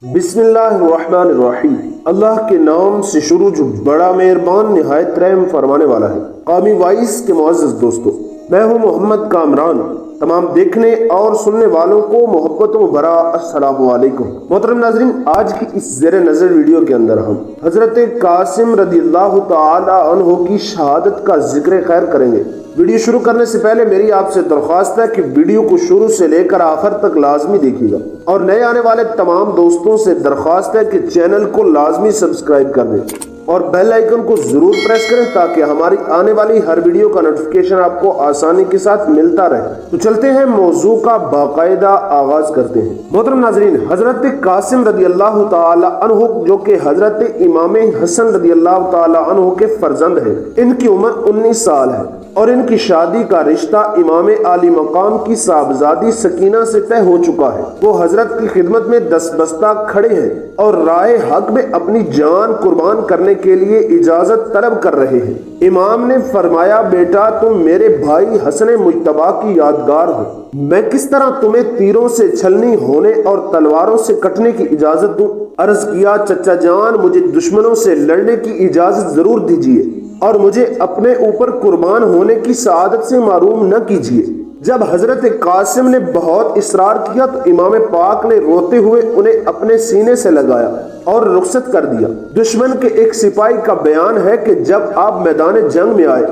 بسم اللہ الرحمن الرحیم۔ اللہ کے نام سے شروع جو بڑا مہربان نہایت رحم فرمانے والا ہے۔ قومی وائس کے معزز دوستو، میں ہوں محمد کامران۔ تمام دیکھنے اور سننے والوں کو محبتوں بھرا السلام علیکم۔ محترم ناظرین، آج کی اس زیر نظر ویڈیو کے اندر ہم حضرت قاسم رضی اللہ تعالی عنہ کی شہادت کا ذکر خیر کریں گے۔ ویڈیو شروع کرنے سے پہلے میری آپ سے درخواست ہے کہ ویڈیو کو شروع سے لے کر آخر تک لازمی دیکھیے گا، اور نئے آنے والے تمام دوستوں سے درخواست ہے کہ چینل کو لازمی سبسکرائب کر دیں اور بیل آئیکن کو ضرور پریس کریں تاکہ ہماری آنے والی ہر ویڈیو کا نوٹیفیکیشن آپ کو آسانی کے ساتھ ملتا رہے۔ تو چلتے ہیں، موضوع کا باقاعدہ آغاز کرتے ہیں۔ محترم ناظرین، حضرت قاسم رضی اللہ تعالی عنہ جو کہ حضرت امام حسن رضی اللہ تعالی عنہ کے فرزند ہیں، ان کی عمر 19 سال ہے اور ان کی شادی کا رشتہ امام عالی مقام کی صاحبزادی سکینہ سے طے ہو چکا ہے۔ وہ حضرت کی خدمت میں دستبستہ کھڑے ہیں اور رائے حق میں اپنی جان قربان کرنے کے لیے اجازت طلب کر رہے ہیں۔ امام نے فرمایا، بیٹا تم میرے بھائی حسن مجتبیٰ کی یادگار ہو، میں کس طرح تمہیں تیروں سے چھلنی ہونے اور تلواروں سے کٹنے کی اجازت دوں؟ عرض کیا، چچا جان مجھے دشمنوں سے لڑنے کی اجازت ضرور دیجیے اور مجھے اپنے اوپر قربان ہونے کی سعادت سے محروم نہ کیجیے۔ جب حضرت قاسم نے بہت اصرار کیا تو امام پاک نے روتے ہوئے انہیں اپنے سینے سے لگایا اور رخصت کر دیا۔ دشمن کے ایک سپاہی کا بیان ہے کہ جب آپ میدان جنگ میں آئے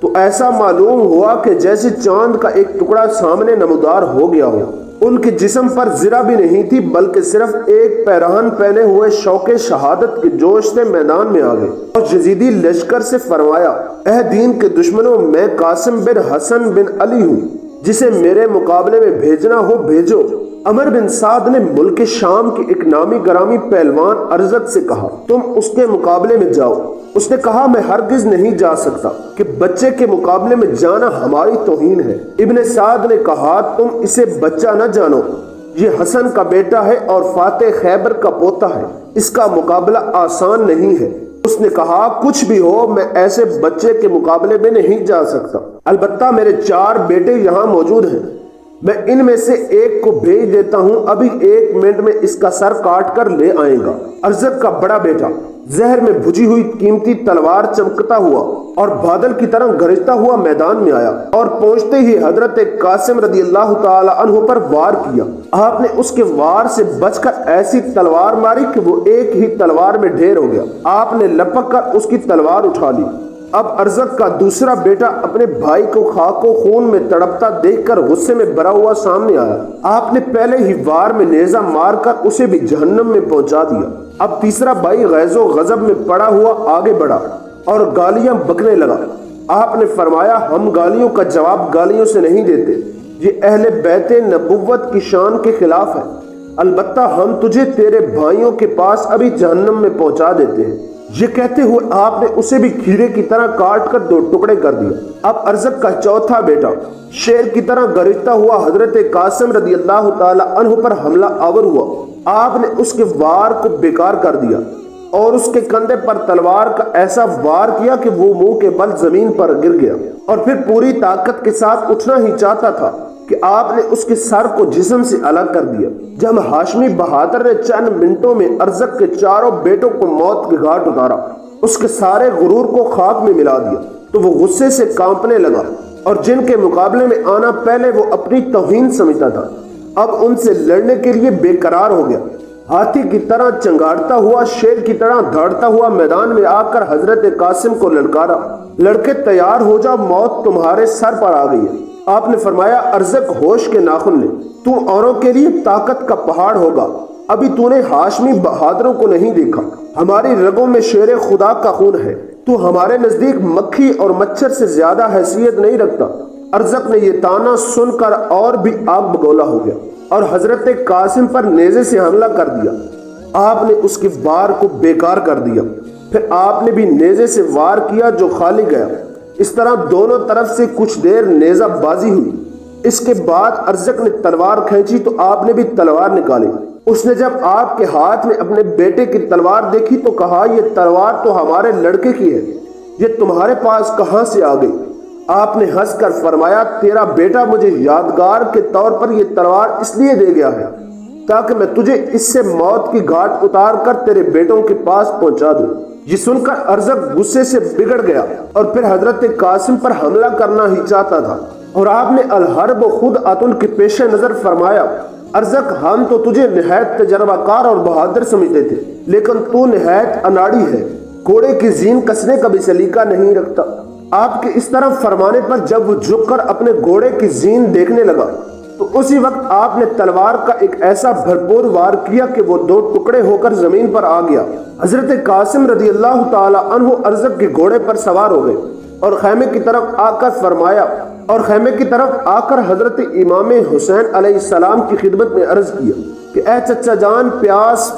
تو ایسا معلوم ہوا کہ جیسے چاند کا ایک ٹکڑا سامنے نمودار ہو گیا ہو۔ ان کے جسم پر زرہ بھی نہیں تھی، بلکہ صرف ایک پیراہن پہنے ہوئے شوق شہادت کے جوش سے میدان میں آ گئے اور یزیدی لشکر سے فرمایا، اے دین کے دشمنوں، میں قاسم بن حسن بن علی ہوں، جسے میرے مقابلے میں بھیجنا ہو بھیجو۔ عمر بن سعد نے ملک شام کے ایک نامی گرامی پہلوان ارزق سے کہا، تم اس کے مقابلے میں جاؤ۔ اس نے کہا، میں ہرگز نہیں جا سکتا کہ بچے کے مقابلے میں جانا ہماری توہین ہے۔ ابن سعد نے کہا، تم اسے بچہ نہ جانو، یہ حسن کا بیٹا ہے اور فاتح خیبر کا پوتا ہے، اس کا مقابلہ آسان نہیں ہے۔ اس نے کہا، کچھ بھی ہو، میں ایسے بچے کے مقابلے میں نہیں جا سکتا، البتہ میرے 4 بیٹے یہاں موجود ہیں، میں ان میں سے ایک کو بھیج دیتا ہوں، ابھی 1 منٹ میں اس کا سر کاٹ کر لے آئے گا۔ ارزق کا بڑا بیٹا زہر میں بھجی ہوئی قیمتی تلوار چمکتا ہوا اور بادل کی طرح گرجتا ہوا میدان میں آیا اور پہنچتے ہی حضرت قاسم رضی اللہ تعالی عنہ پر وار کیا۔ آپ نے اس کے وار سے بچ کر ایسی تلوار ماری کہ وہ ایک ہی تلوار میں ڈھیر ہو گیا۔ آپ نے لپک کر اس کی تلوار اٹھا لی۔ اب ارزق کا دوسرا بیٹا اپنے بھائی کو خاک و خون میں تڑپتا دیکھ کر غصے میں بھرا ہوا سامنے آیا۔ آپ نے پہلے ہی وار میں نیزہ مار کر اسے بھی جہنم میں پہنچا دیا۔ اب تیسرا بھائی غیظ و غضب میں پڑا ہوا آگے بڑھا اور گالیاں بکنے لگا۔ آپ نے فرمایا، ہم گالیوں کا جواب گالیوں سے نہیں دیتے، یہ اہل بیت نبوت کی شان کے خلاف ہے، البتہ ہم تجھے تیرے بھائیوں کے پاس ابھی جہنم میں پہنچا دیتے ہیں۔ یہ کہتے ہوئے آپ نے اسے بھی کھیرے کی طرح کاٹ کر 2 ٹکڑے کر دیا۔ اب ارزق کا چوتھا بیٹا شیر کی طرح گرجتا ہوا حضرت قاسم رضی اللہ تعالی عنہ پر حملہ آور ہوا۔ آپ نے اس کے وار کو بیکار کر دیا اور اس کے کندھے پر تلوار کا ایسا وار کیا کہ وہ منہ کے بل زمین پر گر گیا اور پھر پوری طاقت کے ساتھ اٹھنا ہی چاہتا تھا کہ آپ نے اس کے سر کو جسم سے الگ کر دیا۔ جب ہاشمی بہادر نے چند منٹوں میں ارزق کے 4 بیٹوں کو موت کے گھاٹ اتارا، اس کے سارے غرور کو خاک میں ملا دیا، تو وہ غصے سے کانپنے لگا اور جن کے مقابلے میں آنا پہلے وہ اپنی توہین سمجھتا تھا، اب ان سے لڑنے کے لیے بے قرار ہو گیا۔ ہاتھی کی طرح چنگاڑتا ہوا، شیر کی طرح دھاڑتا ہوا میدان میں آ کر حضرت قاسم کو للکارا، لڑکے تیار ہو جاؤ، موت تمہارے سر پر آ گئی ہے۔ آپ نے فرمایا، ارزق ہوش کے ناخن لے، تو اوروں کے لیے طاقت کا پہاڑ ہوگا، ابھی تو نے ہاشمی بہادروں کو نہیں دیکھا، ہماری رگوں میں شیر خدا کا خون ہے، تو ہمارے نزدیک مکھی اور مچھر سے زیادہ حیثیت نہیں رکھتا۔ ارزق نے یہ تانا سن کر اور بھی آگ بگولا ہو گیا اور حضرت قاسم پر نیزے سے حملہ کر دیا۔ آپ نے اس کے وار کو بیکار کر دیا، پھر آپ نے بھی نیزے سے وار کیا جو خالی گیا۔ اس طرح دونوں طرف سے کچھ دیر نیزہ بازی ہوئی۔ اس کے بعد ارزق نے تلوار کھینچی تو آپ نے بھی تلوار نکالی۔ اس نے جب آپ کے ہاتھ میں اپنے بیٹے کی تلوار دیکھی تو کہا، یہ تلوار تو ہمارے لڑکے کی ہے، یہ تمہارے پاس کہاں سے آ گئی؟ آپ نے ہنس کر فرمایا، تیرا بیٹا مجھے یادگار کے طور پر یہ تلوار اس لیے دے گیا ہے تاکہ میں تجھے اس سے موت کی گھاٹ اتار کر تیرے بیٹوں کے پاس پہنچا دوں۔ یہ سن کر ارزق غصے سے بگڑ گیا اور پھر حضرت قاسم پر حملہ کرنا ہی چاہتا تھا، اور آپ نے الحرب خدعۃ کے پیش نظر فرمایا، ارزق ہم تو تجھے نہایت تجربہ کار اور بہادر سمجھتے تھے، لیکن تو نہایت اناڑی ہے، گھوڑے کی زین کسنے کا بھی سلیقہ نہیں رکھتا۔ آپ کے اس طرف فرمانے پر جب وہ جھک کر اپنے گھوڑے کی زین دیکھنے لگا تو اسی وقت آپ نے تلوار کا ایک ایسا بھرپور وار کیا کہ وہ دو ٹکڑے ہو کر زمین پر آ گیا۔ حضرت قاسم رضی اللہ تعالی عنہ ارزق کے گھوڑے پر سوار ہو گئے اور خیمے کی طرف آ کر حضرت امام حسین علیہ السلام کی خدمت میں عرض کیا کہ اے چچا جان، پیاس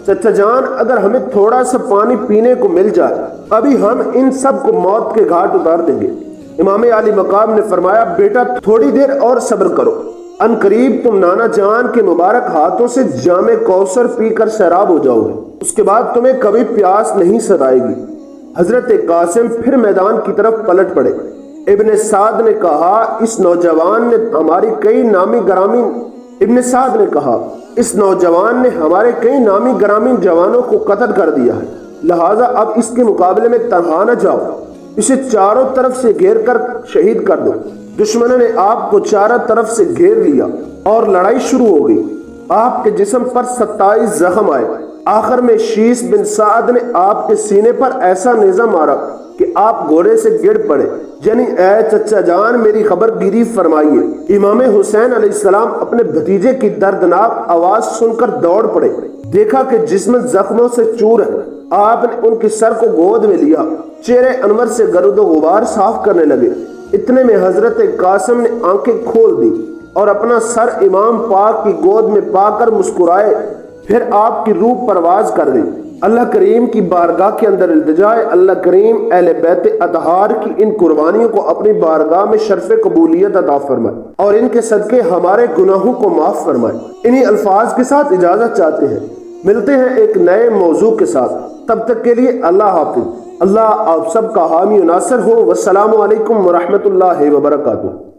چچا جان، اگر ہمیں تھوڑا سا پانی پینے کو مل جائے ابھی ہم ان سب کو موت کے گھاٹ اتار دیں گے۔ امام علی مقام نے فرمایا، بیٹا تھوڑی دیر اور صبر کرو، ان قریب تم نانا جان کے مبارک ہاتھوں سے جام کوثر پی کر سیراب ہو جاؤ گے، اس کے بعد تمہیں کبھی پیاس نہیں ستائے گی۔ حضرت قاسم پھر میدان کی طرف پلٹ پڑے۔ ابن سعد نے کہا، اس نوجوان نے ہمارے کئی نامی گرامی جوانوں کو قتل کر دیا ہے، لہٰذا اب اس کے مقابلے میں تنہا نہ جاؤ، اسے چاروں طرف سے گھیر کر شہید کر دو۔ دشمنوں نے آپ کو چاروں طرف سے گھیر لیا اور لڑائی شروع ہو گئی۔ آپ کے جسم پر 27 زخم آئے۔ آخر میں شیس بن سعد نے آپ کے سینے پر ایسا نیزہ مارا کہ آپ گھوڑے سے گر پڑے، یعنی اے چچا جان میری خبر گیری فرمائیے۔ امام حسین علیہ السلام اپنے بھتیجے کی دردناک آواز سن کر دوڑ پڑے، دیکھا کہ جسم زخموں سے چور ہے۔ آپ نے ان کے سر کو گود میں لیا، چہرے انور سے گرد و غبار صاف کرنے لگے۔ اتنے میں حضرت قاسم نے آنکھیں کھول دی اور اپنا سر امام پاک کی گود میں پا کر مسکرائے، پھر آپ کی روح پرواز کر گئی۔ اللہ کریم کی بارگاہ کے اندر التجا ہے، اللہ کریم اہل بیت اطہار کی ان قربانیوں کو اپنی بارگاہ میں شرف قبولیت عطا فرمائے اور ان کے صدقے ہمارے گناہوں کو معاف فرمائے۔ انہی الفاظ کے ساتھ اجازت چاہتے ہیں، ملتے ہیں ایک نئے موضوع کے ساتھ، تب تک کے لیے اللہ حافظ۔ اللہ آپ سب کا حامی و ناصر ہو۔ والسلام علیکم ورحمۃ اللہ وبرکاتہ۔